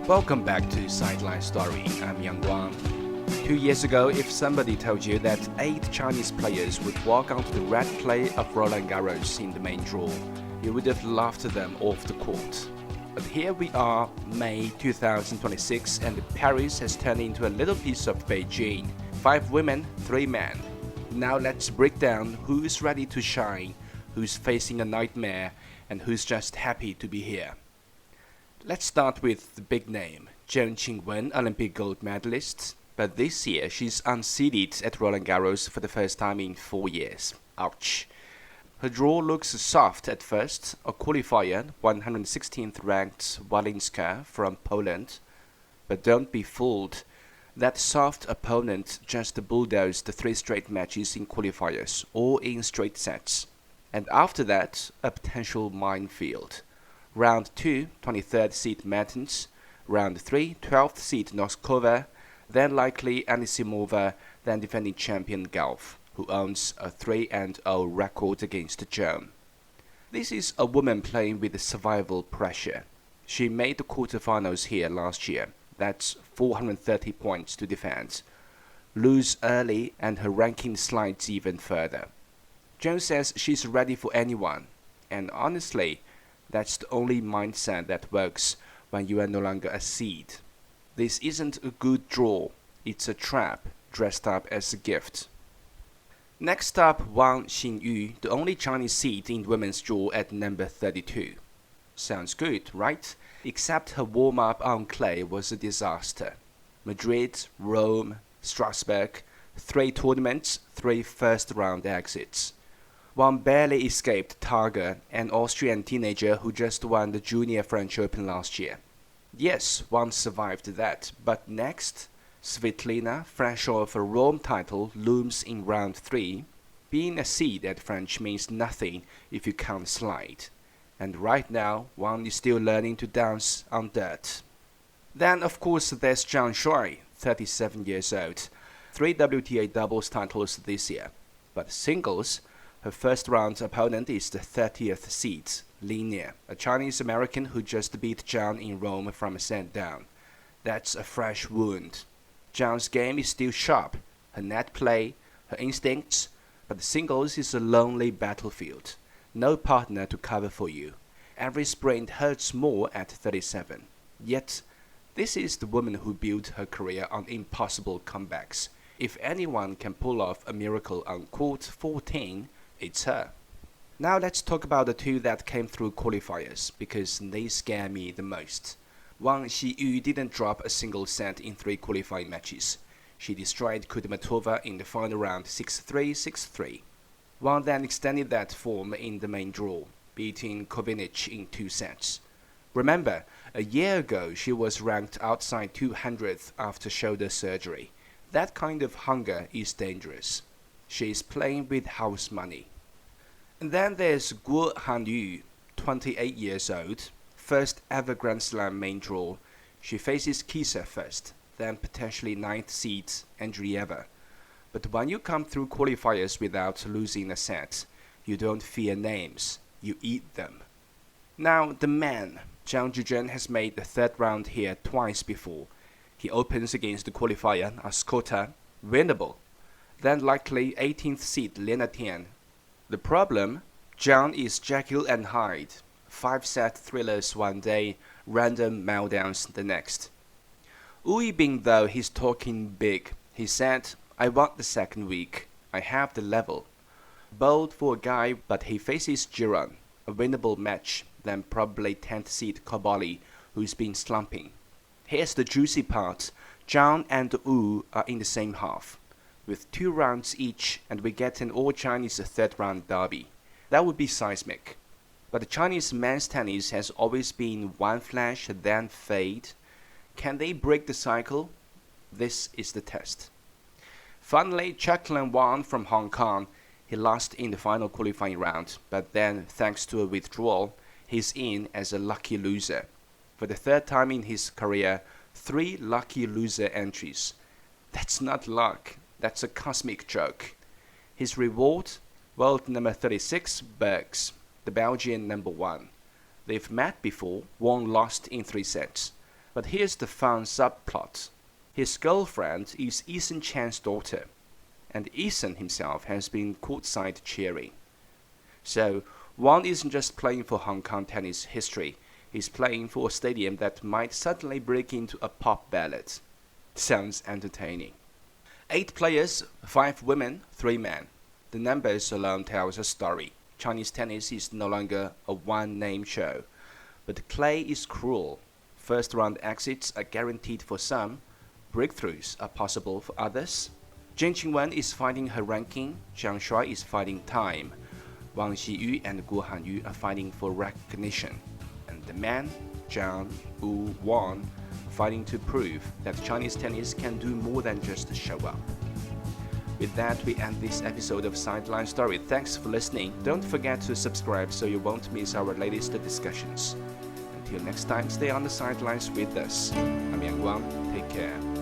Welcome back to Sideline Story. I'm Yang Guang. 2 years ago, if somebody told you that 8 Chinese players would walk onto the red clay of Roland Garros in the main draw, you would have laughed them off the court. But here we are, May 2026, and Paris has turned into a little piece of Beijing. 5 women, 3 men. Now let's break down who's ready to shine, who's facing a nightmare, and who's just happy to be here. Let's start with the big name, Zheng Qinwen, Olympic gold medalist. But this year, she's unseeded at Roland Garros for the first time in 4 years. Ouch. Her draw looks soft at first. A qualifier, 116th ranked Walinska from Poland. But don't be fooled. That soft opponent just bulldozed 3 straight matches in qualifiers, all in straight sets. And after that, a potential minefield. Round 2, 23rd seed Mertens. Round 3, 12th seed Noskova. Then likely Anisimova, then defending champion Gauff, who owns a 3-0 record against Joan. This is a woman playing with survival pressure. She made the quarterfinals here last year. That's 430 points to defend. Lose early and her ranking slides even further. Joan says she's ready for anyone. And honestly, that's the only mindset that works when you are no longer a seed. This isn't a good draw, it's a trap dressed up as a gift. Next up, Wang Xinyu, the only Chinese seed in women's draw at number 32. Sounds good, right? Except her warm-up on clay was a disaster. Madrid, Rome, Strasbourg, 3 tournaments, 3 first-round exits. Wang barely escaped Targa, an Austrian teenager who just won the Junior French Open last year. Yes, Wang survived that, but next, Svitolina, fresh off a Rome title, looms in round 3. Being a seed at French means nothing if you can't slide. And right now, Wang is still learning to dance on dirt. Then, of course, there's Zhang Shuai, 37 years old. 3 WTA doubles titles this year. But singles, her first-round opponent is the 30th seed, Lin Nie, a Chinese-American who just beat Zhang in Rome from a set down. That's a fresh wound. Zhang's game is still sharp, her net play, her instincts, but the singles is a lonely battlefield. No partner to cover for you. Every sprint hurts more at 37. Yet, this is the woman who built her career on impossible comebacks. If anyone can pull off a miracle on court 14, it's her. Now let's talk about the 2 that came through qualifiers, because they scare me the most. Wang Xinyu didn't drop a single set in 3 qualifying matches. She destroyed Kudermetova in the final round 6-3, 6-3. Wang then extended that form in the main draw, beating Kovinic in 2 sets. Remember, a year ago she was ranked outside 200th after shoulder surgery. That kind of hunger is dangerous. She is playing with house money. And then there's Guo Hanyu, 28 years old, first ever Grand Slam main draw. She faces Kisa first, then potentially 9th seed Andreeva. But when you come through qualifiers without losing a set, you don't fear names, you eat them. Now the man, Zhang Zhizhen, has made the 3rd round here twice before. He opens against the qualifier Ascota, winnable. Then likely 18th seed Lena Tian. The problem, Zhang is Jekyll and Hyde. 5-set thrillers one day, random meltdowns the next. Wu Yibing, though, he's talking big. He said, I want the 2nd week. I have the level. Bold for a guy, but he faces Giron, a winnable match, then probably 10th seed Kobali, who's been slumping. Here's the juicy part. Zhang and Wu are in the same half, with 2 rounds each, and we get an all-Chinese 3rd round derby. That would be seismic. But the Chinese men's tennis has always been one flash, then fade. Can they break the cycle? This is the test. Finally, Chucklan Wang from Hong Kong. He lost in the final qualifying round, but then, thanks to a withdrawal, he's in as a lucky loser. For the 3rd time in his career, 3 lucky loser entries. That's not luck. That's a cosmic joke. His reward? World number 36, Bergs, the Belgian number 1. They've met before, Wang lost in 3 sets. But here's the fun subplot. His girlfriend is Eason Chan's daughter, and Eason himself has been courtside cheering. So Wang isn't just playing for Hong Kong tennis history, he's playing for a stadium that might suddenly break into a pop ballad. Sounds entertaining. 8 players, 5 women, 3 men. The numbers alone tells a story. Chinese tennis is no longer a one-name show, but clay is cruel. First-round exits are guaranteed for some, breakthroughs are possible for others. Zheng Qinwen is fighting her ranking, Zhang Shuai is fighting time. Wang Xiyu and Guo Hanyu are fighting for recognition. And the men, Zhang, Wu, Wang, are fighting to prove that Chinese tennis can do more than just show up. With that, we end this episode of Sideline Story. Thanks for listening. Don't forget to subscribe so you won't miss our latest discussions. Until next time, stay on the sidelines with us. I'm Yang Guang. Take care.